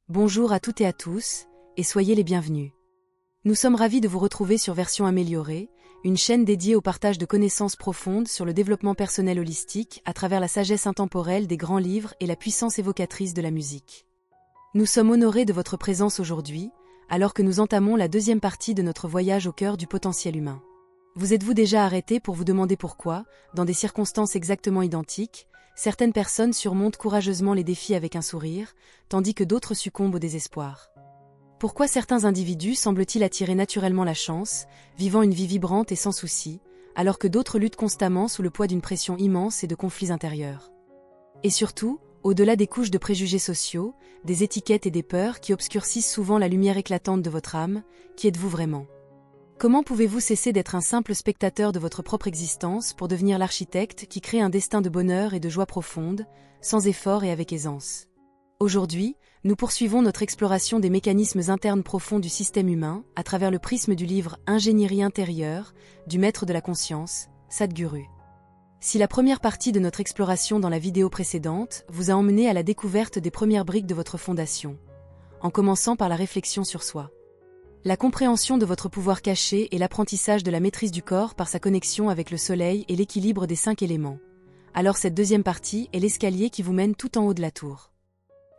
Bonjour à toutes et à tous, et soyez les bienvenus. Nous sommes ravis de vous retrouver sur Version Améliorée, une chaîne dédiée au partage de connaissances profondes sur le développement personnel holistique à travers la sagesse intemporelle des grands livres et la puissance évocatrice de la musique. Nous sommes honorés de votre présence aujourd'hui, alors que nous entamons la deuxième partie de notre voyage au cœur du potentiel humain. Vous êtes-vous déjà arrêté pour vous demander pourquoi, dans des circonstances exactement identiques, certaines personnes surmontent courageusement les défis avec un sourire, tandis que d'autres succombent au désespoir? Pourquoi certains individus semblent-ils attirer naturellement la chance, vivant une vie vibrante et sans soucis, alors que d'autres luttent constamment sous le poids d'une pression immense et de conflits intérieurs? Et surtout, au-delà des couches de préjugés sociaux, des étiquettes et des peurs qui obscurcissent souvent la lumière éclatante de votre âme, qui êtes-vous vraiment? Comment pouvez-vous cesser d'être un simple spectateur de votre propre existence pour devenir l'architecte qui crée un destin de bonheur et de joie profonde, sans effort et avec aisance? Aujourd'hui, nous poursuivons notre exploration des mécanismes internes profonds du système humain à travers le prisme du livre Ingénierie intérieure du maître de la conscience, Sadhguru. Si la première partie de notre exploration dans la vidéo précédente vous a emmené à la découverte des premières briques de votre fondation, en commençant par la réflexion sur soi, la compréhension de votre pouvoir caché et l'apprentissage de la maîtrise du corps par sa connexion avec le soleil et l'équilibre des 5 éléments, alors cette deuxième partie est l'escalier qui vous mène tout en haut de la tour.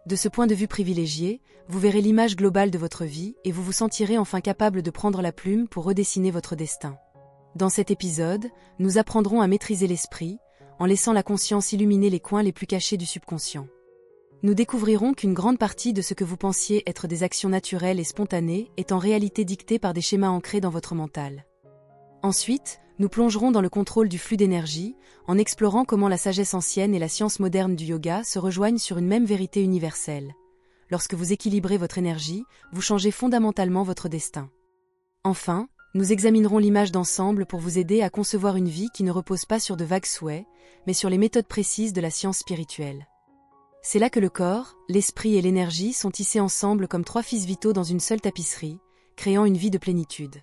De ce point de vue privilégié, vous verrez l'image globale de votre vie et vous vous sentirez enfin capable de prendre la plume pour redessiner votre destin. Dans cet épisode, nous apprendrons à maîtriser l'esprit, en laissant la conscience illuminer les coins les plus cachés du subconscient. Nous découvrirons qu'une grande partie de ce que vous pensiez être des actions naturelles et spontanées est en réalité dictée par des schémas ancrés dans votre mental. Ensuite, nous plongerons dans le contrôle du flux d'énergie, en explorant comment la sagesse ancienne et la science moderne du yoga se rejoignent sur une même vérité universelle. Lorsque vous équilibrez votre énergie, vous changez fondamentalement votre destin. Enfin, nous examinerons l'image d'ensemble pour vous aider à concevoir une vie qui ne repose pas sur de vagues souhaits, mais sur les méthodes précises de la science spirituelle. C'est là que le corps, l'esprit et l'énergie sont tissés ensemble comme trois fils vitaux dans une seule tapisserie, créant une vie de plénitude.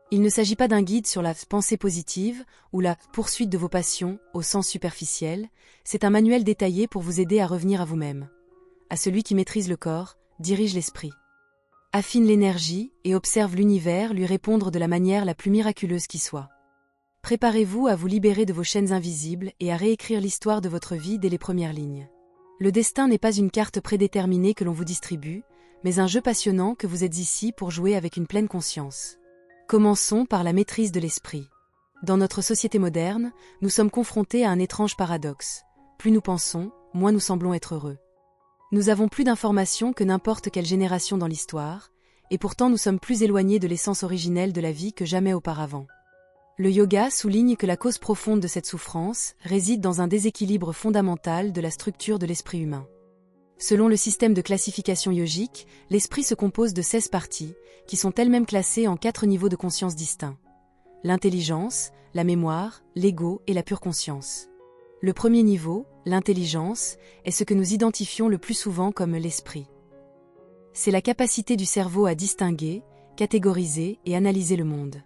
Il ne s'agit pas d'un guide sur la pensée positive ou la poursuite de vos passions au sens superficiel, c'est un manuel détaillé pour vous aider à revenir à vous-même. À celui qui maîtrise le corps, dirige l'esprit. Affine l'énergie et observe l'univers lui répondre de la manière la plus miraculeuse qui soit. Préparez-vous à vous libérer de vos chaînes invisibles et à réécrire l'histoire de votre vie dès les premières lignes. Le destin n'est pas une carte prédéterminée que l'on vous distribue, mais un jeu passionnant que vous êtes ici pour jouer avec une pleine conscience. Commençons par la maîtrise de l'esprit. Dans notre société moderne, nous sommes confrontés à un étrange paradoxe. Plus nous pensons, moins nous semblons être heureux. Nous avons plus d'informations que n'importe quelle génération dans l'histoire, et pourtant nous sommes plus éloignés de l'essence originelle de la vie que jamais auparavant. Le yoga souligne que la cause profonde de cette souffrance réside dans un déséquilibre fondamental de la structure de l'esprit humain. Selon le système de classification yogique, l'esprit se compose de 16 parties, qui sont elles-mêmes classées en 4 niveaux de conscience distincts. L'intelligence, la mémoire, l'ego et la pure conscience. Le premier niveau, l'intelligence, est ce que nous identifions le plus souvent comme l'esprit. C'est la capacité du cerveau à distinguer, catégoriser et analyser le monde.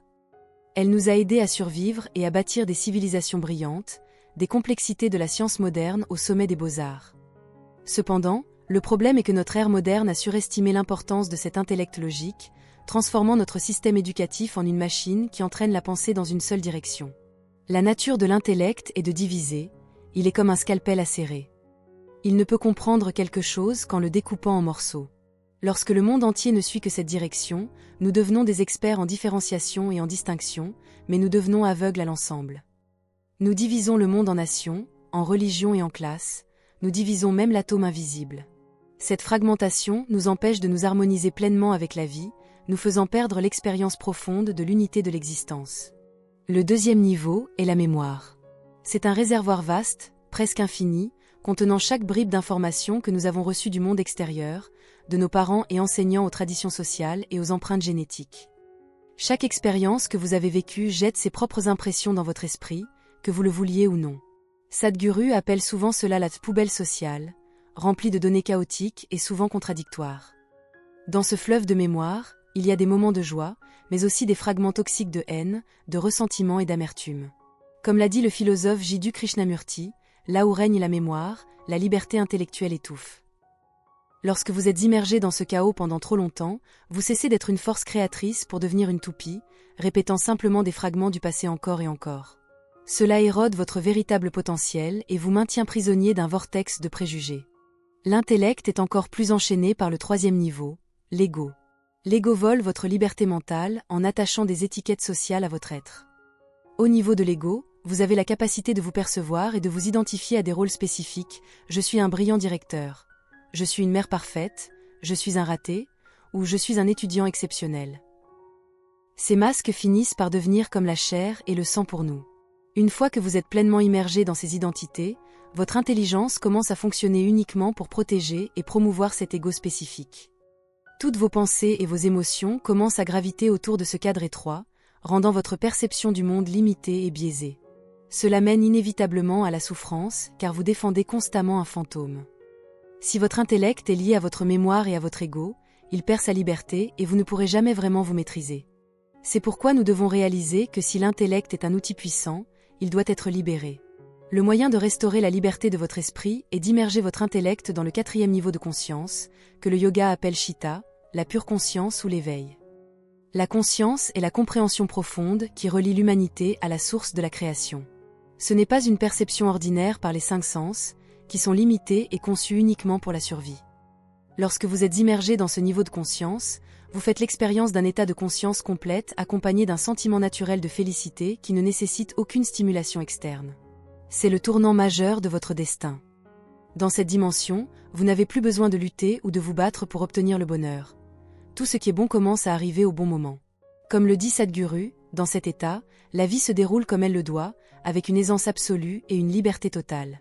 Elle nous a aidés à survivre et à bâtir des civilisations brillantes, des complexités de la science moderne au sommet des beaux-arts. Cependant, le problème est que notre ère moderne a surestimé l'importance de cet intellect logique, transformant notre système éducatif en une machine qui entraîne la pensée dans une seule direction. La nature de l'intellect est de diviser, il est comme un scalpel acéré. Il ne peut comprendre quelque chose qu'en le découpant en morceaux. Lorsque le monde entier ne suit que cette direction, nous devenons des experts en différenciation et en distinction, mais nous devenons aveugles à l'ensemble. Nous divisons le monde en nations, en religions et en classes, nous divisons même l'atome invisible. Cette fragmentation nous empêche de nous harmoniser pleinement avec la vie, nous faisant perdre l'expérience profonde de l'unité de l'existence. Le deuxième niveau est la mémoire. C'est un réservoir vaste, presque infini, contenant chaque bribe d'informations que nous avons reçues du monde extérieur, de nos parents et enseignants aux traditions sociales et aux empreintes génétiques. Chaque expérience que vous avez vécue jette ses propres impressions dans votre esprit, que vous le vouliez ou non. Sadhguru appelle souvent cela la poubelle sociale, remplie de données chaotiques et souvent contradictoires. Dans ce fleuve de mémoire, il y a des moments de joie, mais aussi des fragments toxiques de haine, de ressentiment et d'amertume. Comme l'a dit le philosophe Jiddu Krishnamurti, là où règne la mémoire, la liberté intellectuelle étouffe. Lorsque vous êtes immergé dans ce chaos pendant trop longtemps, vous cessez d'être une force créatrice pour devenir une toupie, répétant simplement des fragments du passé encore et encore. Cela érode votre véritable potentiel et vous maintient prisonnier d'un vortex de préjugés. L'intellect est encore plus enchaîné par le troisième niveau, l'ego. L'ego vole votre liberté mentale en attachant des étiquettes sociales à votre être. Au niveau de l'ego, vous avez la capacité de vous percevoir et de vous identifier à des rôles spécifiques. Je suis un brillant directeur. Je suis une mère parfaite. Je suis un raté. Ou je suis un étudiant exceptionnel. Ces masques finissent par devenir comme la chair et le sang pour nous. Une fois que vous êtes pleinement immergé dans ces identités, votre intelligence commence à fonctionner uniquement pour protéger et promouvoir cet ego spécifique. Toutes vos pensées et vos émotions commencent à graviter autour de ce cadre étroit, rendant votre perception du monde limitée et biaisée. Cela mène inévitablement à la souffrance, car vous défendez constamment un fantôme. Si votre intellect est lié à votre mémoire et à votre ego, il perd sa liberté et vous ne pourrez jamais vraiment vous maîtriser. C'est pourquoi nous devons réaliser que si l'intellect est un outil puissant, il doit être libéré. Le moyen de restaurer la liberté de votre esprit est d'immerger votre intellect dans le 4e niveau de conscience, que le yoga appelle Chitta, la pure conscience ou l'éveil. La conscience est la compréhension profonde qui relie l'humanité à la source de la création. Ce n'est pas une perception ordinaire par les 5 sens, qui sont limités et conçus uniquement pour la survie. Lorsque vous êtes immergé dans ce niveau de conscience, vous faites l'expérience d'un état de conscience complète accompagné d'un sentiment naturel de félicité qui ne nécessite aucune stimulation externe. C'est le tournant majeur de votre destin. Dans cette dimension, vous n'avez plus besoin de lutter ou de vous battre pour obtenir le bonheur. Tout ce qui est bon commence à arriver au bon moment. Comme le dit Sadhguru, dans cet état, la vie se déroule comme elle le doit, avec une aisance absolue et une liberté totale.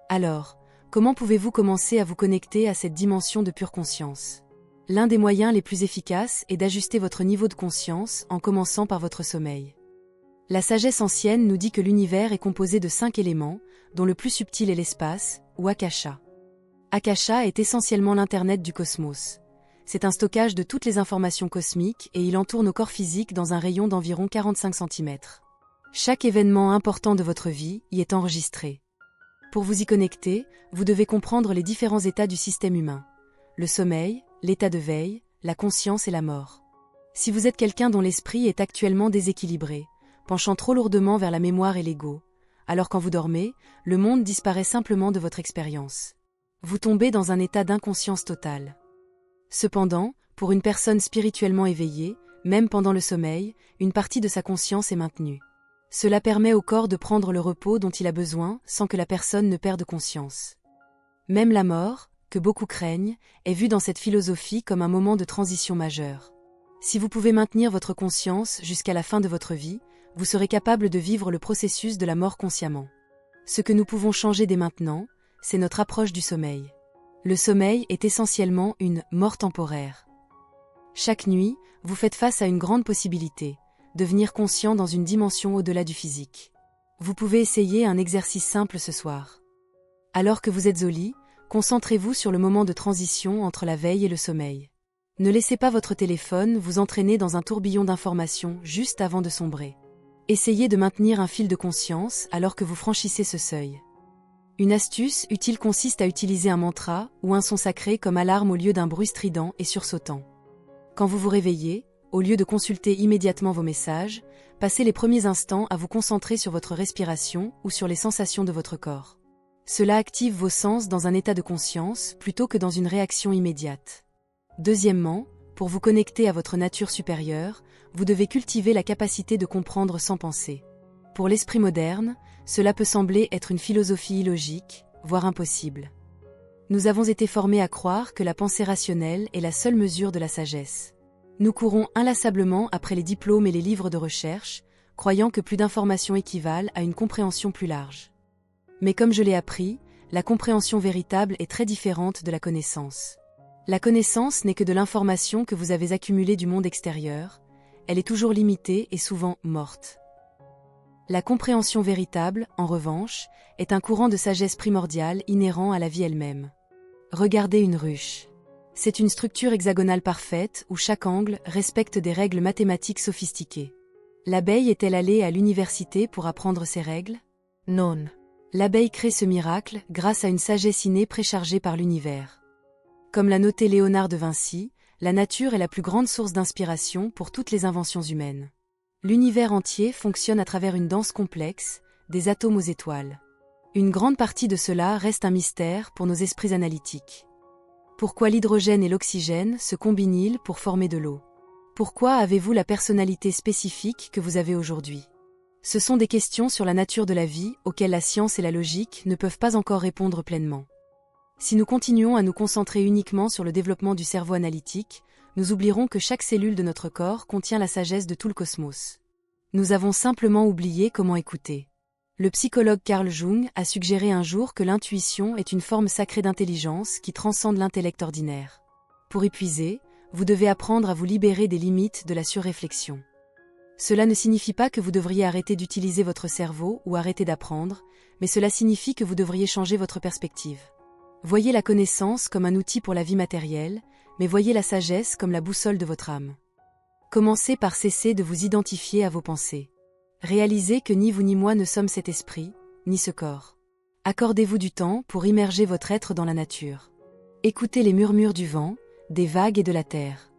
Alors, comment pouvez-vous commencer à vous connecter à cette dimension de pure conscience ? L'un des moyens les plus efficaces est d'ajuster votre niveau de conscience en commençant par votre sommeil. La sagesse ancienne nous dit que l'univers est composé de 5 éléments, dont le plus subtil est l'espace, ou Akasha. Akasha est essentiellement l'Internet du cosmos. C'est un stockage de toutes les informations cosmiques et il entoure nos corps physiques dans un rayon d'environ 45 cm. Chaque événement important de votre vie y est enregistré. Pour vous y connecter, vous devez comprendre les différents états du système humain. Le sommeil, l'état de veille, la conscience et la mort. Si vous êtes quelqu'un dont l'esprit est actuellement déséquilibré, penchant trop lourdement vers la mémoire et l'ego, alors quand vous dormez, le monde disparaît simplement de votre expérience. Vous tombez dans un état d'inconscience totale. Cependant, pour une personne spirituellement éveillée, même pendant le sommeil, une partie de sa conscience est maintenue. Cela permet au corps de prendre le repos dont il a besoin sans que la personne ne perde conscience. Même la mort, que beaucoup craignent, est vue dans cette philosophie comme un moment de transition majeure. Si vous pouvez maintenir votre conscience jusqu'à la fin de votre vie, vous serez capable de vivre le processus de la mort consciemment. Ce que nous pouvons changer dès maintenant, c'est notre approche du sommeil. Le sommeil est essentiellement une mort temporaire. Chaque nuit, vous faites face à une grande possibilité, devenir conscient dans une dimension au-delà du physique. Vous pouvez essayer un exercice simple ce soir. Alors que vous êtes au lit, concentrez-vous sur le moment de transition entre la veille et le sommeil. Ne laissez pas votre téléphone vous entraîner dans un tourbillon d'informations juste avant de sombrer. Essayez de maintenir un fil de conscience alors que vous franchissez ce seuil. Une astuce utile consiste à utiliser un mantra ou un son sacré comme alarme au lieu d'un bruit strident et sursautant. Quand vous vous réveillez, au lieu de consulter immédiatement vos messages, passez les premiers instants à vous concentrer sur votre respiration ou sur les sensations de votre corps. Cela active vos sens dans un état de conscience plutôt que dans une réaction immédiate. Deuxièmement, pour vous connecter à votre nature supérieure, vous devez cultiver la capacité de comprendre sans penser. Pour l'esprit moderne, cela peut sembler être une philosophie illogique, voire impossible. Nous avons été formés à croire que la pensée rationnelle est la seule mesure de la sagesse. Nous courons inlassablement après les diplômes et les livres de recherche, croyant que plus d'informations équivalent à une compréhension plus large. Mais comme je l'ai appris, la compréhension véritable est très différente de la connaissance. La connaissance n'est que de l'information que vous avez accumulée du monde extérieur, elle est toujours limitée et souvent morte. La compréhension véritable, en revanche, est un courant de sagesse primordiale inhérent à la vie elle-même. Regardez une ruche. C'est une structure hexagonale parfaite où chaque angle respecte des règles mathématiques sophistiquées. L'abeille est-elle allée à l'université pour apprendre ces règles? Non. L'abeille crée ce miracle grâce à une sagesse innée préchargée par l'univers. Comme l'a noté Léonard de Vinci, la nature est la plus grande source d'inspiration pour toutes les inventions humaines. L'univers entier fonctionne à travers une danse complexe, des atomes aux étoiles. Une grande partie de cela reste un mystère pour nos esprits analytiques. Pourquoi l'hydrogène et l'oxygène se combinent-ils pour former de l'eau? Pourquoi avez-vous la personnalité spécifique que vous avez aujourd'hui? Ce sont des questions sur la nature de la vie auxquelles la science et la logique ne peuvent pas encore répondre pleinement. Si nous continuons à nous concentrer uniquement sur le développement du cerveau analytique, nous oublierons que chaque cellule de notre corps contient la sagesse de tout le cosmos. Nous avons simplement oublié comment écouter. Le psychologue Carl Jung a suggéré un jour que l'intuition est une forme sacrée d'intelligence qui transcende l'intellect ordinaire. Pour y puiser, vous devez apprendre à vous libérer des limites de la surréflexion. Cela ne signifie pas que vous devriez arrêter d'utiliser votre cerveau ou arrêter d'apprendre, mais cela signifie que vous devriez changer votre perspective. Voyez la connaissance comme un outil pour la vie matérielle, mais voyez la sagesse comme la boussole de votre âme. Commencez par cesser de vous identifier à vos pensées. Réalisez que ni vous ni moi ne sommes cet esprit, ni ce corps. Accordez-vous du temps pour immerger votre être dans la nature. Écoutez les murmures du vent, des vagues et de la terre.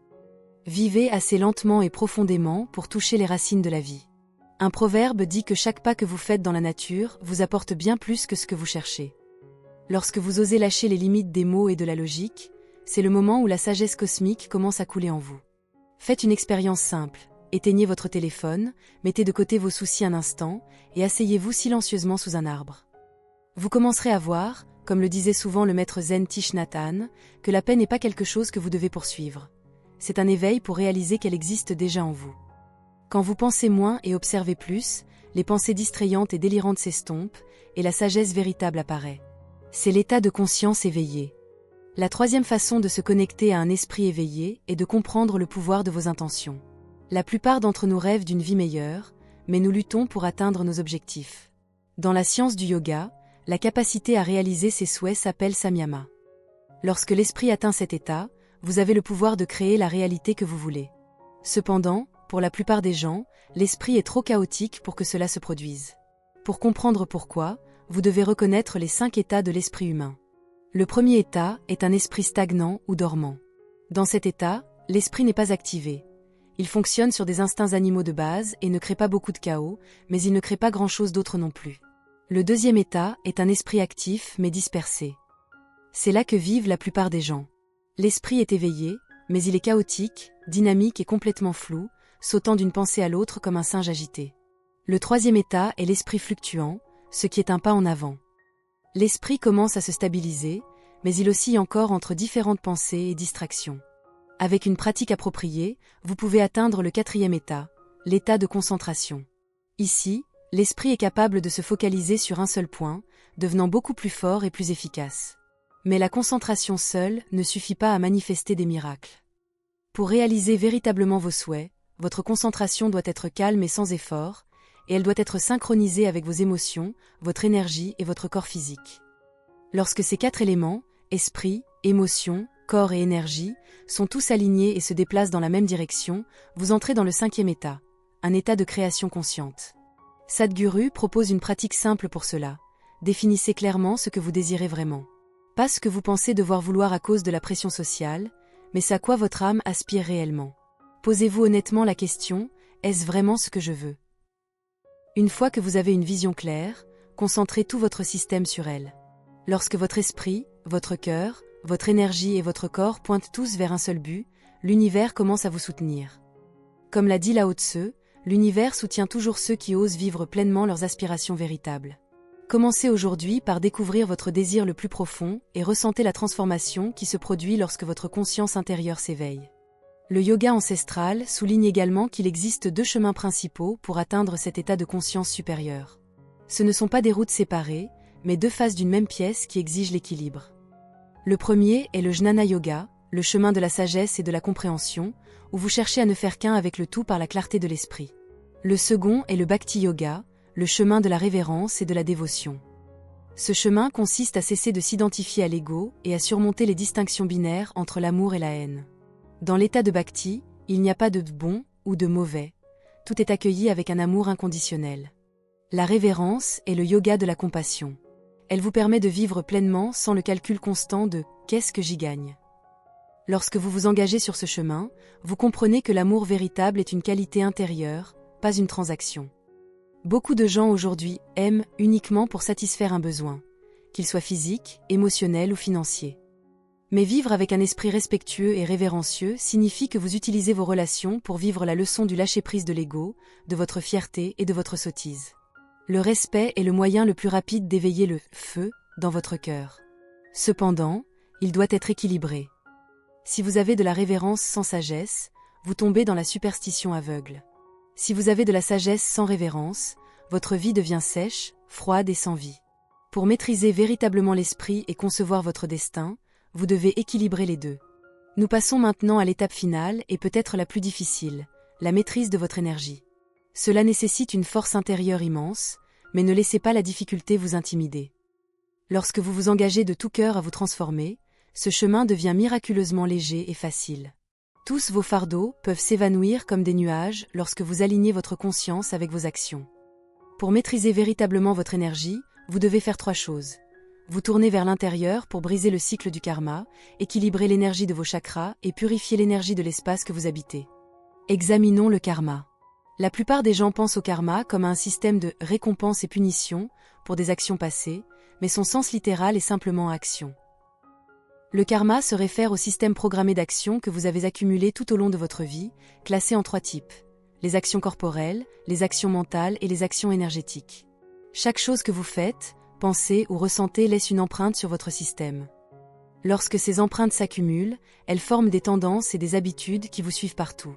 Vivez assez lentement et profondément pour toucher les racines de la vie. Un proverbe dit que chaque pas que vous faites dans la nature vous apporte bien plus que ce que vous cherchez. Lorsque vous osez lâcher les limites des mots et de la logique, c'est le moment où la sagesse cosmique commence à couler en vous. Faites une expérience simple. Éteignez votre téléphone, mettez de côté vos soucis un instant et asseyez-vous silencieusement sous un arbre. Vous commencerez à voir, comme le disait souvent le maître zen Thich Nhat Hanh, que la paix n'est pas quelque chose que vous devez poursuivre. C'est un éveil pour réaliser qu'elle existe déjà en vous. Quand vous pensez moins et observez plus, les pensées distrayantes et délirantes s'estompent et la sagesse véritable apparaît. C'est l'état de conscience éveillé. La troisième façon de se connecter à un esprit éveillé est de comprendre le pouvoir de vos intentions. La plupart d'entre nous rêvent d'une vie meilleure, mais nous luttons pour atteindre nos objectifs. Dans la science du yoga, la capacité à réaliser ses souhaits s'appelle samyama. Lorsque l'esprit atteint cet état, vous avez le pouvoir de créer la réalité que vous voulez. Cependant, pour la plupart des gens, l'esprit est trop chaotique pour que cela se produise. Pour comprendre pourquoi, vous devez reconnaître les 5 états de l'esprit humain. Le premier état est un esprit stagnant ou dormant. Dans cet état, l'esprit n'est pas activé. Il fonctionne sur des instincts animaux de base et ne crée pas beaucoup de chaos, mais il ne crée pas grand-chose d'autre non plus. Le deuxième état est un esprit actif mais dispersé. C'est là que vivent la plupart des gens. L'esprit est éveillé, mais il est chaotique, dynamique et complètement flou, sautant d'une pensée à l'autre comme un singe agité. Le troisième état est l'esprit fluctuant, ce qui est un pas en avant. L'esprit commence à se stabiliser, mais il oscille encore entre différentes pensées et distractions. Avec une pratique appropriée, vous pouvez atteindre le quatrième état, l'état de concentration. Ici, l'esprit est capable de se focaliser sur un seul point, devenant beaucoup plus fort et plus efficace. Mais la concentration seule ne suffit pas à manifester des miracles. Pour réaliser véritablement vos souhaits, votre concentration doit être calme et sans effort, et elle doit être synchronisée avec vos émotions, votre énergie et votre corps physique. Lorsque ces 4 éléments, esprit, émotion, corps et énergie, sont tous alignés et se déplacent dans la même direction, vous entrez dans le 5e état, un état de création consciente. Sadhguru propose une pratique simple pour cela. Définissez clairement ce que vous désirez vraiment. Pas ce que vous pensez devoir vouloir à cause de la pression sociale, mais c'est à quoi votre âme aspire réellement. Posez-vous honnêtement la question, est-ce vraiment ce que je veux? Une fois que vous avez une vision claire, concentrez tout votre système sur elle. Lorsque votre esprit, votre cœur, votre énergie et votre corps pointent tous vers un seul but, l'univers commence à vous soutenir. Comme l'a dit Lao Tse, l'univers soutient toujours ceux qui osent vivre pleinement leurs aspirations véritables. Commencez aujourd'hui par découvrir votre désir le plus profond et ressentez la transformation qui se produit lorsque votre conscience intérieure s'éveille. Le yoga ancestral souligne également qu'il existe 2 chemins principaux pour atteindre cet état de conscience supérieure. Ce ne sont pas des routes séparées, mais 2 faces d'une même pièce qui exigent l'équilibre. Le premier est le Jnana Yoga, le chemin de la sagesse et de la compréhension, où vous cherchez à ne faire qu'un avec le tout par la clarté de l'esprit. Le second est le Bhakti Yoga, le chemin de la révérence et de la dévotion. Ce chemin consiste à cesser de s'identifier à l'ego et à surmonter les distinctions binaires entre l'amour et la haine. Dans l'état de Bhakti, il n'y a pas de bon ou de mauvais. Tout est accueilli avec un amour inconditionnel. La révérence est le yoga de la compassion. Elle vous permet de vivre pleinement sans le calcul constant de « qu'est-ce que j'y gagne ?» Lorsque vous vous engagez sur ce chemin, vous comprenez que l'amour véritable est une qualité intérieure, pas une transaction. Beaucoup de gens aujourd'hui aiment uniquement pour satisfaire un besoin, qu'il soit physique, émotionnel ou financier. Mais vivre avec un esprit respectueux et révérencieux signifie que vous utilisez vos relations pour vivre la leçon du lâcher-prise de l'ego, de votre fierté et de votre sottise. Le respect est le moyen le plus rapide d'éveiller le feu dans votre cœur. Cependant, il doit être équilibré. Si vous avez de la révérence sans sagesse, vous tombez dans la superstition aveugle. Si vous avez de la sagesse sans révérence, votre vie devient sèche, froide et sans vie. Pour maîtriser véritablement l'esprit et concevoir votre destin, vous devez équilibrer les deux. Nous passons maintenant à l'étape finale et peut-être la plus difficile, la maîtrise de votre énergie. Cela nécessite une force intérieure immense, mais ne laissez pas la difficulté vous intimider. Lorsque vous vous engagez de tout cœur à vous transformer, ce chemin devient miraculeusement léger et facile. Tous vos fardeaux peuvent s'évanouir comme des nuages lorsque vous alignez votre conscience avec vos actions. Pour maîtriser véritablement votre énergie, vous devez faire 3 choses. Vous tournez vers l'intérieur pour briser le cycle du karma, équilibrer l'énergie de vos chakras et purifier l'énergie de l'espace que vous habitez. Examinons le karma. La plupart des gens pensent au karma comme à un système de récompense et punition pour des actions passées, mais son sens littéral est simplement action. Le karma se réfère au système programmé d'actions que vous avez accumulé tout au long de votre vie, classé en 3 types. Les actions corporelles, les actions mentales et les actions énergétiques. Chaque chose que vous faites, pensez ou ressentez laisse une empreinte sur votre système. Lorsque ces empreintes s'accumulent, elles forment des tendances et des habitudes qui vous suivent partout.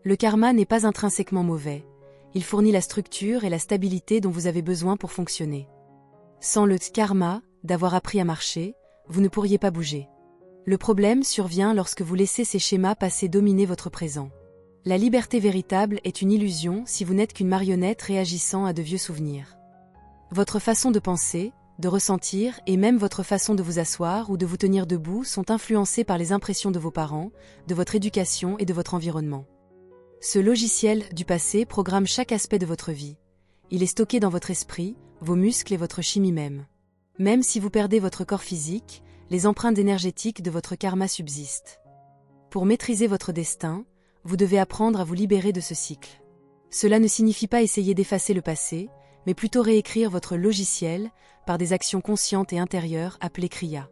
Le karma n'est pas intrinsèquement mauvais. Il fournit la structure et la stabilité dont vous avez besoin pour fonctionner. Sans le karma, d'avoir appris à marcher, vous ne pourriez pas bouger. Le problème survient lorsque vous laissez ces schémas passés dominer votre présent. La liberté véritable est une illusion si vous n'êtes qu'une marionnette réagissant à de vieux souvenirs. Votre façon de penser, de ressentir et même votre façon de vous asseoir ou de vous tenir debout sont influencées par les impressions de vos parents, de votre éducation et de votre environnement. Ce logiciel du passé programme chaque aspect de votre vie. Il est stocké dans votre esprit, vos muscles et votre chimie même. Même si vous perdez votre corps physique, les empreintes énergétiques de votre karma subsistent. Pour maîtriser votre destin, vous devez apprendre à vous libérer de ce cycle. Cela ne signifie pas essayer d'effacer le passé, mais plutôt réécrire votre logiciel par des actions conscientes et intérieures appelées kriya.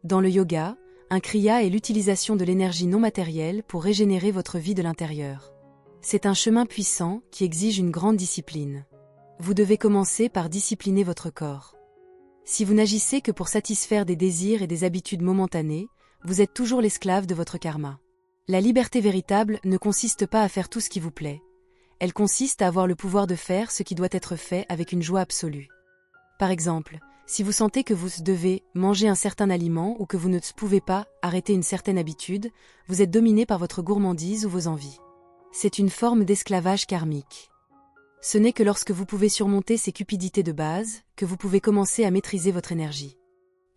Dans le yoga, un kriya est l'utilisation de l'énergie non matérielle pour régénérer votre vie de l'intérieur. C'est un chemin puissant qui exige une grande discipline. Vous devez commencer par discipliner votre corps. Si vous n'agissez que pour satisfaire des désirs et des habitudes momentanées, vous êtes toujours l'esclave de votre karma. La liberté véritable ne consiste pas à faire tout ce qui vous plaît. Elle consiste à avoir le pouvoir de faire ce qui doit être fait avec une joie absolue. Par exemple, si vous sentez que vous devez manger un certain aliment ou que vous ne pouvez pas arrêter une certaine habitude, vous êtes dominé par votre gourmandise ou vos envies. C'est une forme d'esclavage karmique. Ce n'est que lorsque vous pouvez surmonter ces cupidités de base que vous pouvez commencer à maîtriser votre énergie.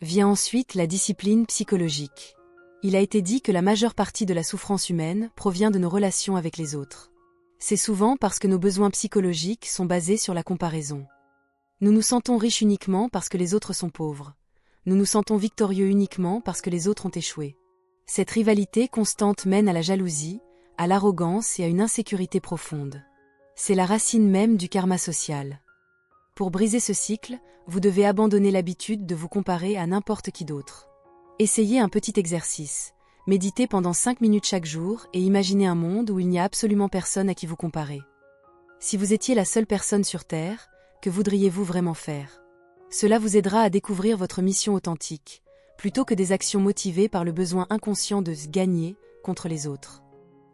Vient ensuite la discipline psychologique. Il a été dit que la majeure partie de la souffrance humaine provient de nos relations avec les autres. C'est souvent parce que nos besoins psychologiques sont basés sur la comparaison. Nous nous sentons riches uniquement parce que les autres sont pauvres. Nous nous sentons victorieux uniquement parce que les autres ont échoué. Cette rivalité constante mène à la jalousie, à l'arrogance et à une insécurité profonde. C'est la racine même du karma social. Pour briser ce cycle, vous devez abandonner l'habitude de vous comparer à n'importe qui d'autre. Essayez un petit exercice. Méditez pendant 5 minutes chaque jour et imaginez un monde où il n'y a absolument personne à qui vous comparer. Si vous étiez la seule personne sur Terre, que voudriez-vous vraiment faire? Cela vous aidera à découvrir votre mission authentique, plutôt que des actions motivées par le besoin inconscient de se gagner contre les autres.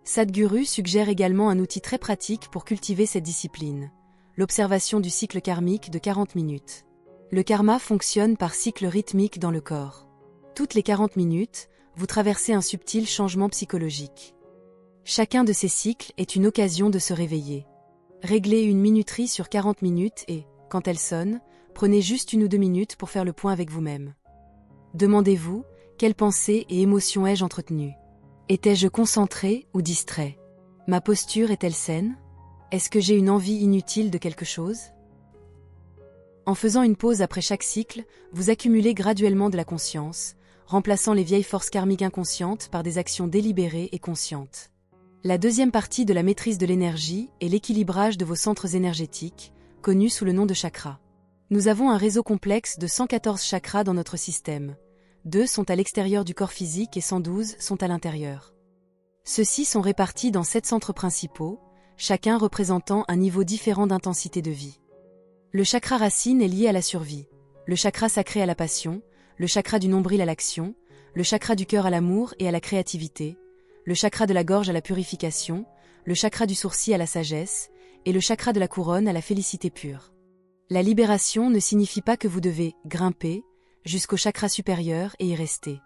Sadhguru suggère également un outil très pratique pour cultiver cette discipline, l'observation du cycle karmique de 40 minutes. Le karma fonctionne par cycle rythmique dans le corps. Toutes les 40 minutes, vous traversez un subtil changement psychologique. Chacun de ces cycles est une occasion de se réveiller. Réglez une minuterie sur 40 minutes et, quand elle sonne, prenez juste 1 ou 2 minutes pour faire le point avec vous-même. Demandez-vous, quelles pensées et émotions ai-je entretenues? Étais-je concentré ou distrait? Ma posture est-elle saine? Est-ce que j'ai une envie inutile de quelque chose? En faisant une pause après chaque cycle, vous accumulez graduellement de la conscience, remplaçant les vieilles forces karmiques inconscientes par des actions délibérées et conscientes. La deuxième partie de la maîtrise de l'énergie est l'équilibrage de vos centres énergétiques, connus sous le nom de chakras. Nous avons un réseau complexe de 114 chakras dans notre système. 2 sont à l'extérieur du corps physique et 112 sont à l'intérieur. Ceux-ci sont répartis dans 7 centres principaux, chacun représentant un niveau différent d'intensité de vie. Le chakra racine est lié à la survie, le chakra sacré à la passion, le chakra du nombril à l'action, le chakra du cœur à l'amour et à la créativité, le chakra de la gorge à la purification, le chakra du sourcil à la sagesse, et le chakra de la couronne à la félicité pure. La libération ne signifie pas que vous devez grimper jusqu'au chakra supérieur et y rester.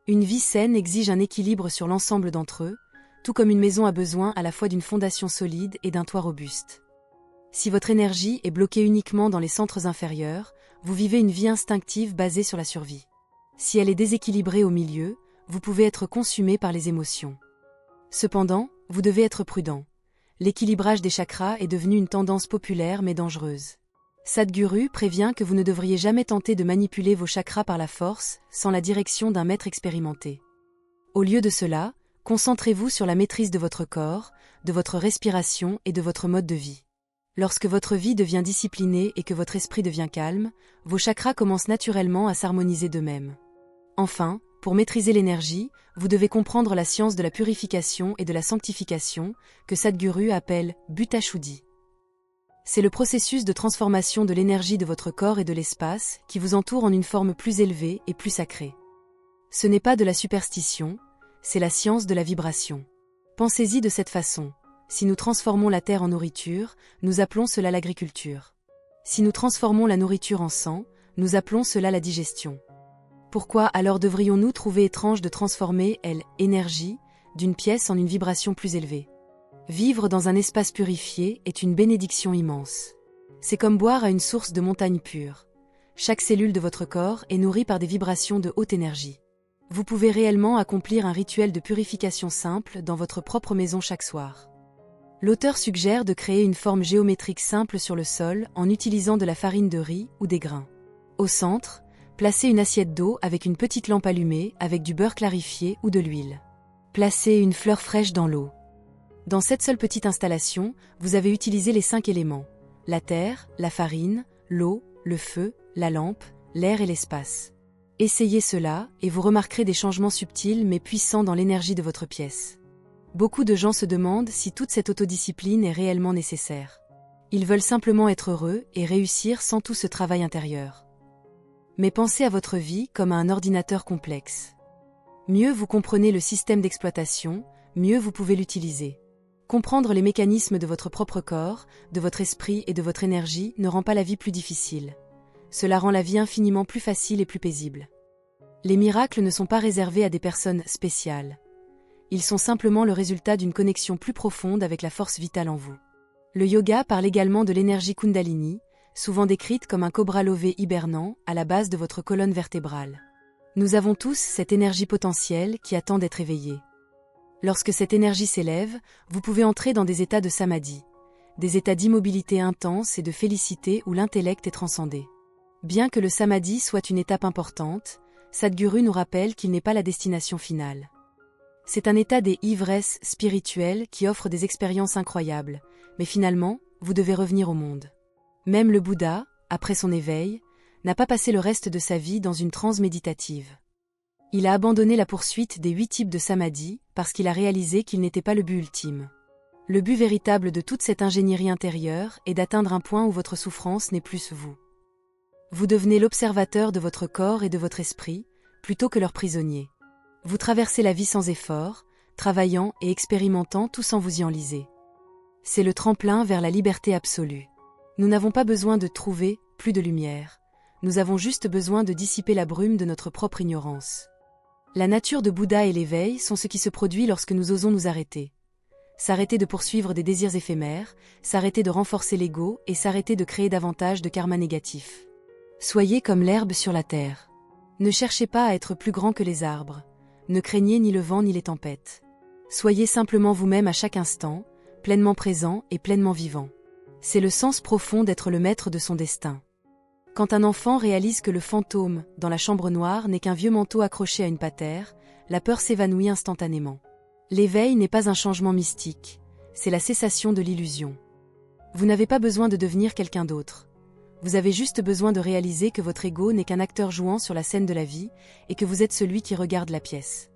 Une vie saine exige un équilibre sur l'ensemble d'entre eux, tout comme une maison a besoin à la fois d'une fondation solide et d'un toit robuste. Si votre énergie est bloquée uniquement dans les centres inférieurs, vous vivez une vie instinctive basée sur la survie. Si elle est déséquilibrée au milieu, vous pouvez être consumé par les émotions. Cependant, vous devez être prudent. L'équilibrage des chakras est devenu une tendance populaire mais dangereuse. Sadhguru prévient que vous ne devriez jamais tenter de manipuler vos chakras par la force, sans la direction d'un maître expérimenté. Au lieu de cela, concentrez-vous sur la maîtrise de votre corps, de votre respiration et de votre mode de vie. Lorsque votre vie devient disciplinée et que votre esprit devient calme, vos chakras commencent naturellement à s'harmoniser d'eux-mêmes. Enfin, pour maîtriser l'énergie, vous devez comprendre la science de la purification et de la sanctification, que Sadhguru appelle Bhutta Shuddhi. C'est le processus de transformation de l'énergie de votre corps et de l'espace qui vous entoure en une forme plus élevée et plus sacrée. Ce n'est pas de la superstition, c'est la science de la vibration. Pensez-y de cette façon. Si nous transformons la terre en nourriture, nous appelons cela l'agriculture. Si nous transformons la nourriture en sang, nous appelons cela la digestion. Pourquoi alors devrions-nous trouver étrange de transformer l'énergie d'une pièce en une vibration plus élevée? Vivre dans un espace purifié est une bénédiction immense. C'est comme boire à une source de montagne pure. Chaque cellule de votre corps est nourrie par des vibrations de haute énergie. Vous pouvez réellement accomplir un rituel de purification simple dans votre propre maison chaque soir. L'auteur suggère de créer une forme géométrique simple sur le sol en utilisant de la farine de riz ou des grains. Au centre, placez une assiette d'eau avec une petite lampe allumée avec du beurre clarifié ou de l'huile. Placez une fleur fraîche dans l'eau. Dans cette seule petite installation, vous avez utilisé les 5 éléments: la terre, la farine, l'eau, le feu, la lampe, l'air et l'espace. Essayez cela et vous remarquerez des changements subtils mais puissants dans l'énergie de votre pièce. Beaucoup de gens se demandent si toute cette autodiscipline est réellement nécessaire. Ils veulent simplement être heureux et réussir sans tout ce travail intérieur. Mais pensez à votre vie comme à un ordinateur complexe. Mieux vous comprenez le système d'exploitation, mieux vous pouvez l'utiliser. Comprendre les mécanismes de votre propre corps, de votre esprit et de votre énergie ne rend pas la vie plus difficile. Cela rend la vie infiniment plus facile et plus paisible. Les miracles ne sont pas réservés à des personnes spéciales. Ils sont simplement le résultat d'une connexion plus profonde avec la force vitale en vous. Le yoga parle également de l'énergie Kundalini, souvent décrite comme un cobra lové hibernant à la base de votre colonne vertébrale. Nous avons tous cette énergie potentielle qui attend d'être éveillée. Lorsque cette énergie s'élève, vous pouvez entrer dans des états de samadhi, des états d'immobilité intense et de félicité où l'intellect est transcendé. Bien que le samadhi soit une étape importante, Sadhguru nous rappelle qu'il n'est pas la destination finale. C'est un état des ivresses spirituelles qui offre des expériences incroyables, mais finalement, vous devez revenir au monde. Même le Bouddha, après son éveil, n'a pas passé le reste de sa vie dans une transe méditative. Il a abandonné la poursuite des 8 types de samadhi parce qu'il a réalisé qu'il n'était pas le but ultime. Le but véritable de toute cette ingénierie intérieure est d'atteindre un point où votre souffrance n'est plus vous. Vous devenez l'observateur de votre corps et de votre esprit, plutôt que leur prisonnier. Vous traversez la vie sans effort, travaillant et expérimentant tout sans vous y enliser. C'est le tremplin vers la liberté absolue. Nous n'avons pas besoin de trouver plus de lumière. Nous avons juste besoin de dissiper la brume de notre propre ignorance. La nature de Bouddha et l'éveil sont ce qui se produit lorsque nous osons nous arrêter. S'arrêter de poursuivre des désirs éphémères, s'arrêter de renforcer l'ego et s'arrêter de créer davantage de karma négatif. Soyez comme l'herbe sur la terre. Ne cherchez pas à être plus grand que les arbres. Ne craignez ni le vent ni les tempêtes. Soyez simplement vous-même à chaque instant, pleinement présent et pleinement vivant. C'est le sens profond d'être le maître de son destin. Quand un enfant réalise que le fantôme, dans la chambre noire, n'est qu'un vieux manteau accroché à une patère, la peur s'évanouit instantanément. L'éveil n'est pas un changement mystique, c'est la cessation de l'illusion. Vous n'avez pas besoin de devenir quelqu'un d'autre. Vous avez juste besoin de réaliser que votre ego n'est qu'un acteur jouant sur la scène de la vie et que vous êtes celui qui regarde la pièce.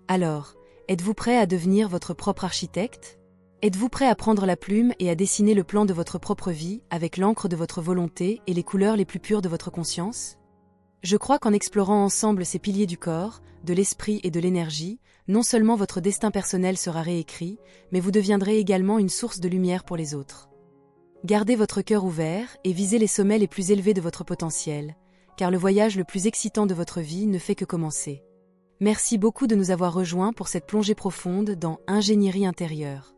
Alors, êtes-vous prêt à devenir votre propre architecte ? Êtes-vous prêt à prendre la plume et à dessiner le plan de votre propre vie avec l'encre de votre volonté et les couleurs les plus pures de votre conscience ? Je crois qu'en explorant ensemble ces piliers du corps, de l'esprit et de l'énergie, non seulement votre destin personnel sera réécrit, mais vous deviendrez également une source de lumière pour les autres. Gardez votre cœur ouvert et visez les sommets les plus élevés de votre potentiel, car le voyage le plus excitant de votre vie ne fait que commencer. Merci beaucoup de nous avoir rejoints pour cette plongée profonde dans Ingénierie intérieure.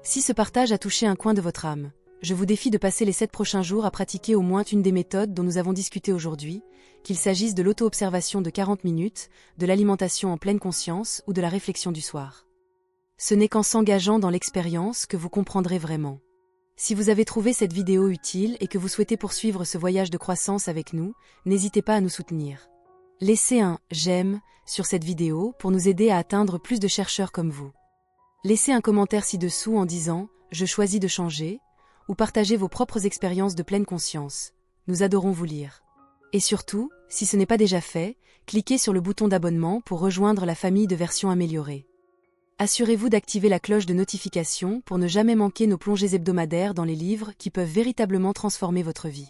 Si ce partage a touché un coin de votre âme, je vous défie de passer les 7 prochains jours à pratiquer au moins une des méthodes dont nous avons discuté aujourd'hui, qu'il s'agisse de l'auto-observation de 40 minutes, de l'alimentation en pleine conscience ou de la réflexion du soir. Ce n'est qu'en s'engageant dans l'expérience que vous comprendrez vraiment. Si vous avez trouvé cette vidéo utile et que vous souhaitez poursuivre ce voyage de croissance avec nous, n'hésitez pas à nous soutenir. Laissez un « j'aime » sur cette vidéo pour nous aider à atteindre plus de chercheurs comme vous. Laissez un commentaire ci-dessous en disant « je choisis de changer » ou partagez vos propres expériences de pleine conscience. Nous adorons vous lire. Et surtout, si ce n'est pas déjà fait, cliquez sur le bouton d'abonnement pour rejoindre la famille de versions améliorées. Assurez-vous d'activer la cloche de notification pour ne jamais manquer nos plongées hebdomadaires dans les livres qui peuvent véritablement transformer votre vie.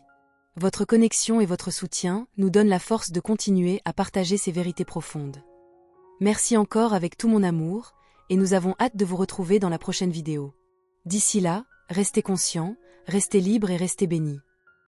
Votre connexion et votre soutien nous donnent la force de continuer à partager ces vérités profondes. Merci encore avec tout mon amour, et nous avons hâte de vous retrouver dans la prochaine vidéo. D'ici là, restez conscients, restez libres et restez bénis.